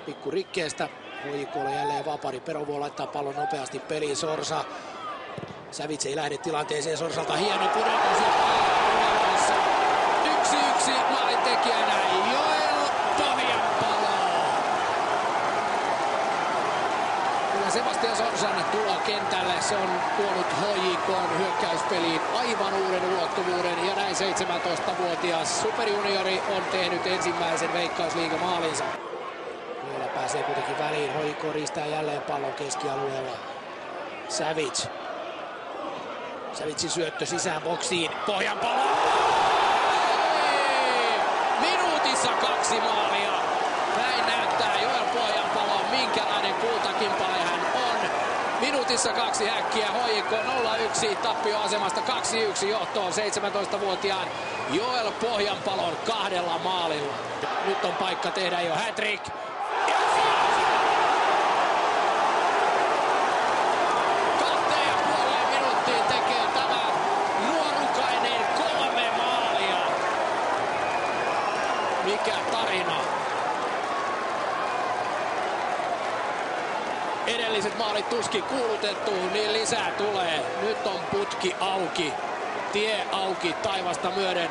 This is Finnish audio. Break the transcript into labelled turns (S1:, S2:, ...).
S1: pikku rikkeestä. HJK:lle jälleen vapari. Perovuo laittaa pallon nopeasti peliin. Sorsa. Savits ei lähde tilanteeseen. Sorsalta hieno pudotus. 1-1 maalintekijänä Joel Pohjanpalo. Kyllä Sebastian Sorsan tulo kentälle. Se on tuonut HJK:n hyökkäyspeliin aivan uuden ulottuvuuden. Ja näin 17-vuotias superjuniori on tehnyt ensimmäisen Veikkausliigamaalinsa. Vielä pääsee kuitenkin väliin. HJK riistää jälleen pallon keskialueella. Savits. Savitsin syöttö sisään boksiin. Pohjanpalo! Minuutissa 2 maalia. Näin näyttää Joel Pohjanpalo, minkälainen kultakimpale hän on. Minuutissa 2 häkkiä. HJK 0-1 tappioasemasta 2-1 johtoon 17-vuotiaan Joel Pohjanpalon 2 maalilla. Nyt on paikka tehdä jo hat-trick. 2,5 minuuttiin tekee tämä nuorukainen 3 maalia. Mikä tarina. Edelliset maalit tuskin kuulutettu, niin lisää tulee. Nyt on putki auki. Tie auki taivasta myöden.